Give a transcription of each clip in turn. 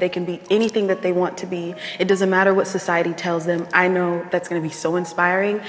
they can be anything that they want to be. It doesn't matter what society tells them. I know that's going to be so inspiring.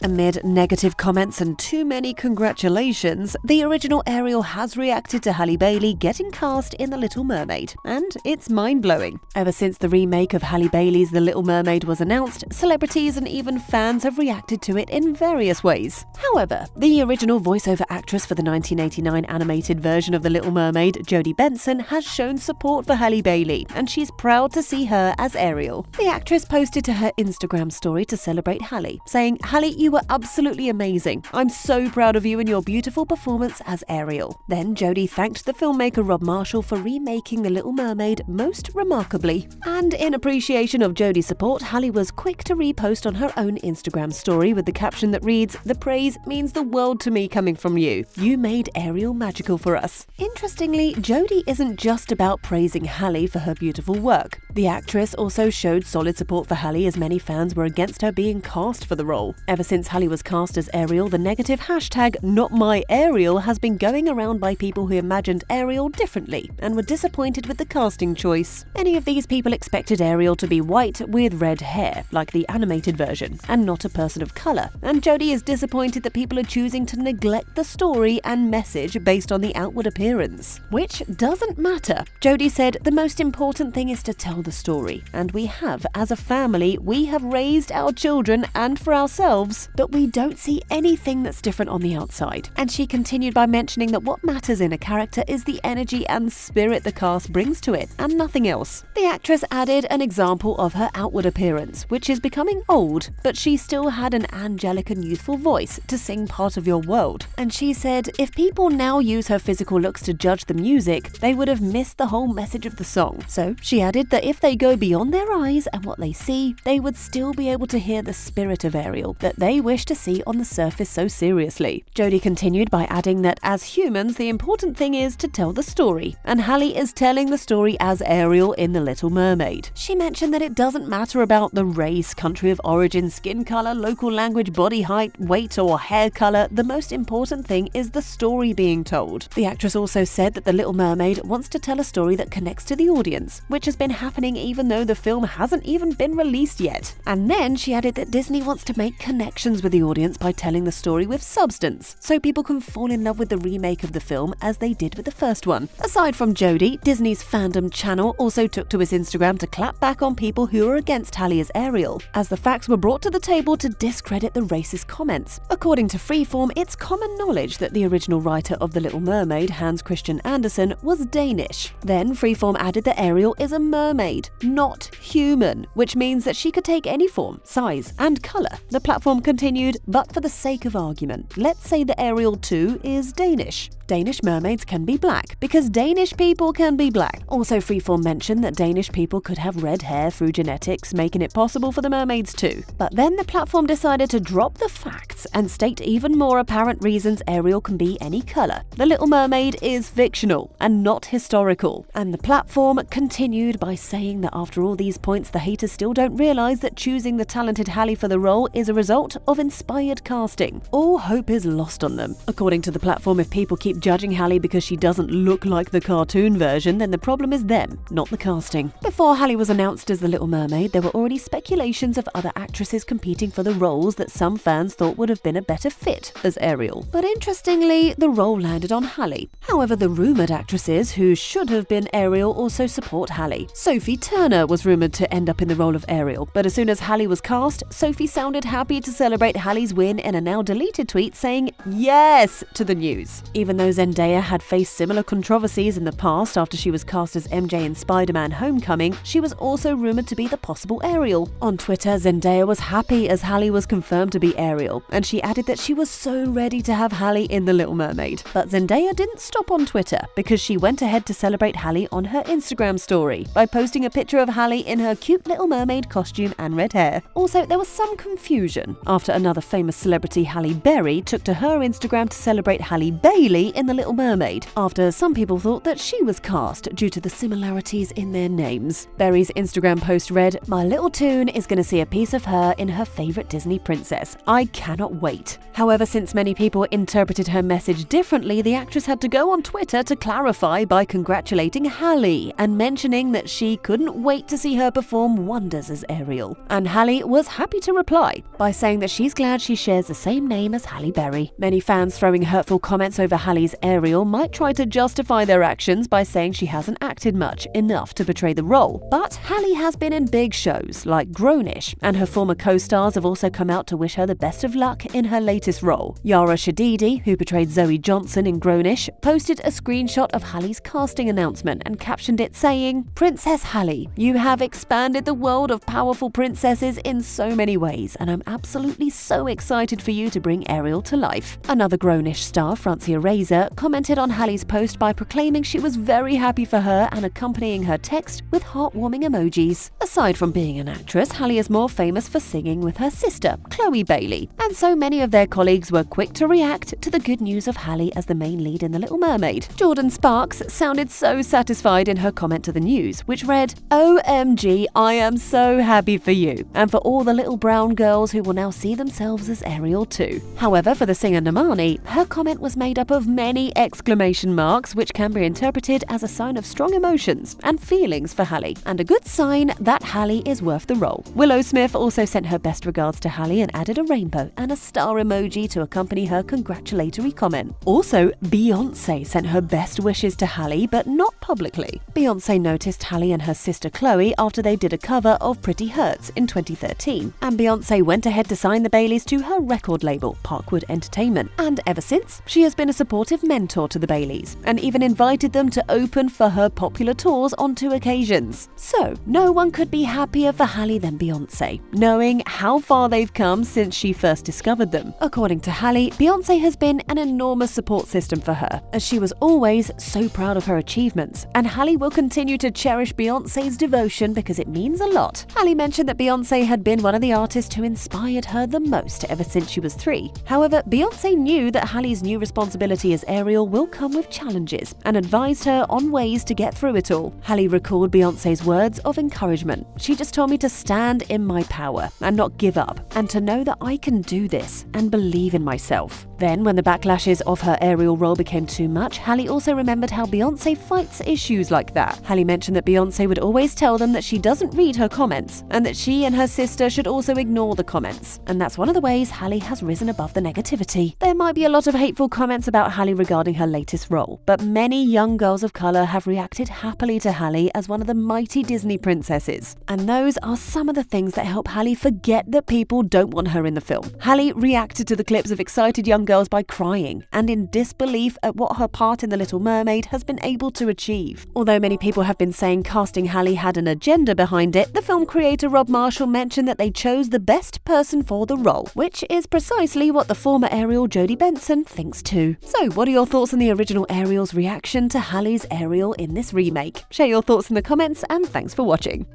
Amid negative comments and too many congratulations, the original Ariel has reacted to Halle Bailey getting cast in The Little Mermaid, and it's mind-blowing. Ever since the remake of Halle Bailey's The Little Mermaid was announced, celebrities and even fans have reacted to it in various ways. However, the original voiceover actress for the 1989 animated version of The Little Mermaid, Jody Benson, has shown support for Halle Bailey, and she's proud to see her as Ariel. The actress posted to her Instagram story to celebrate Halle, saying, "Halle, you were absolutely amazing. I'm so proud of you and your beautiful performance as Ariel." Then Jody thanked the filmmaker Rob Marshall for remaking The Little Mermaid most remarkably. And in appreciation of Jody's support, Halle was quick to repost on her own Instagram story with the caption that reads, "The praise means the world to me coming from you. You made Ariel magical for us." Interestingly, Jody isn't just about praising Halle for her beautiful work. The actress also showed solid support for Halle, as many fans were against her being cast for the role. Ever since Halle was cast as Ariel, the negative hashtag #NotMyAriel has been going around by people who imagined Ariel differently and were disappointed with the casting choice. Many of these people expected Ariel to be white with red hair, like the animated version, and not a person of color. And Jody is disappointed that people are choosing to neglect the story and message based on the outward appearance, which doesn't matter. Jody said, "The most important thing is to tell the story, and we have, as a family, we have raised our children and for ourselves, but we don't see anything that's different on the outside." And she continued by mentioning that what matters in a character is the energy and spirit the cast brings to it, and nothing else. The actress added an example of her outward appearance, which is becoming old, but she still had an angelic and youthful voice to sing Part of Your World. And she said, "If people now use her physical looks to judge the music, they would have missed the whole message of the song." So she added that if they go beyond their eyes and what they see, they would still be able to hear the spirit of Ariel that they wish to see on the surface so seriously. Jody continued by adding that as humans, the important thing is to tell the story, and Halle is telling the story as Ariel in The Little Mermaid. She mentioned that it doesn't matter about the race, country of origin, skin color, local language, body height, weight, or hair color. The most important thing is the story being told. The actress also said that The Little Mermaid wants to tell a story that connects to the audience, which has been happening even though the film hasn't even been released yet. And then she added that Disney wants to make connections with the audience by telling the story with substance, so people can fall in love with the remake of the film as they did with the first one. Aside from Jody, Disney's fandom channel also took to its Instagram to clap back on people who were against Halle as Ariel, as the facts were brought to the table to discredit the racist comments. According to Freeform, it's common knowledge that the original writer of The Little Mermaid, Hans Christian Andersen, was Danish. Then Freeform added that Ariel is a mermaid, not human, which means that she could take any form, size, and color. The platform continued, "But for the sake of argument, let's say that Ariel 2 is Danish. Danish mermaids can be black, because Danish people can be black." Also, Freeform mentioned that Danish people could have red hair through genetics, making it possible for the mermaids too. But then the platform decided to drop the facts and state even more apparent reasons Ariel can be any color. The Little Mermaid is fictional and not historical. And the platform continued by saying that after all these points, the haters still don't realize that choosing the talented Halle for the role is a result of inspired casting. All hope is lost on them. According to the platform, if people keep judging Halle because she doesn't look like the cartoon version, then the problem is them, not the casting. Before Halle was announced as The Little Mermaid, there were already speculations of other actresses competing for the roles that some fans thought would have been a better fit as Ariel. But interestingly, the role landed on Halle. However, the rumoured actresses who should have been Ariel also support Halle. Sophie Turner was rumoured to end up in the role of Ariel, but as soon as Halle was cast, Sophie sounded happy to celebrate Halle's win in a now deleted tweet saying yes to the news. Even though Zendaya had faced similar controversies in the past after she was cast as MJ in Spider-Man Homecoming, she was also rumoured to be the possible Ariel. On Twitter, Zendaya was happy as Halle was confirmed to be Ariel, and she added that she was so ready to have Halle in The Little Mermaid. But Zendaya didn't stop on Twitter, because she went ahead to celebrate Halle on her Instagram story by posting a picture of Halle in her cute Little Mermaid costume and red hair. Also, there was some confusion after another famous celebrity, Halle Berry, took to her Instagram to celebrate Halle Bailey in The Little Mermaid, after some people thought that she was cast due to the similarities in their names. Berry's Instagram post read, "My little toon is going to see a piece of her in her favorite Disney princess. I cannot wait." However, since many people interpreted her message differently, the actress had to go on Twitter to clarify by congratulating Halle and mentioning that she couldn't wait to see her perform wonders as Ariel. And Halle was happy to reply by saying that she's glad she shares the same name as Halle Berry. Many fans throwing hurtful comments over Halle's Ariel might try to justify their actions by saying she hasn't acted much enough to portray the role. But Halle has been in big shows like Grownish, and her former co-stars have also come out to wish her the best of luck in her latest role. Yara Shadidi, who portrayed Zoe Johnson in Grownish, posted a screenshot of Halle's casting announcement and captioned it saying, "Princess Halle, you have expanded the world of powerful princesses in so many ways, and I'm absolutely so excited for you to bring Ariel to life." Another Grownish star, Francia Razor, commented on Halle's post by proclaiming she was very happy for her and accompanying her text with heartwarming emojis. Aside from being an actress, Halle is more famous for singing with her sister, Chloe Bailey, and so many of their colleagues were quick to react to the good news of Halle as the main lead in The Little Mermaid. Jordan Sparks sounded so satisfied in her comment to the news, which read, "OMG, I am so happy for you, and for all the little brown girls who will now see themselves as Ariel too." However, for the singer Namani, her comment was made up of many exclamation marks, which can be interpreted as a sign of strong emotions and feelings for Halle, and a good sign that Halle is worth the role. Willow Smith also sent her best regards to Halle and added a rainbow and a star emoji to accompany her congratulatory comment. Also, Beyonce sent her best wishes to Halle, but not publicly. Beyonce noticed Halle and her sister Chloe after they did a cover of Pretty Hurts in 2013, and Beyonce went ahead to sign the Baileys to her record label, Parkwood Entertainment. And ever since, she has been a supportive mentor to the Baileys, and even invited them to open for her popular tours on 2 occasions. So, no one could be happier for Halle than Beyonce, knowing how far they've come since she first discovered them. According to Halle, Beyonce has been an enormous support system for her, as she was always so proud of her achievements, and Halle will continue to cherish Beyonce's devotion because it means a lot. Halle mentioned that Beyonce had been one of the artists who inspired her the most ever since she was 3. However, Beyonce knew that Halle's new responsibility as Ariel will come with challenges and advised her on ways to get through it all. Halle recalled Beyonce's words of encouragement. "She just told me to stand in my power and not give up, and to know that I can do this and believe in myself." Then, when the backlashes of her Ariel role became too much, Halle also remembered how Beyonce fights issues like that. Halle mentioned that Beyonce would always tell them that she doesn't read her comments, and that she and her sister should also ignore the comments. And that's one of the ways Halle has risen above the negativity. There might be a lot of hateful comments about Halle regarding her latest role, but many young girls of color have reacted happily to Halle as one of the mighty Disney princesses. And those are some of the things that help Halle forget that people don't want her in the film. Halle reacted to the clips of excited young girls by crying and in disbelief at what her part in The Little Mermaid has been able to achieve. Although many people have been saying casting Halle had an agenda behind it, the film creator Rob Marshall mentioned that they chose the best person for the role, which is precisely what the former Ariel Jody Benson thinks too. So, what are your thoughts on the original Ariel's reaction to Halle's Ariel in this remake? Share your thoughts in the comments, and thanks for watching.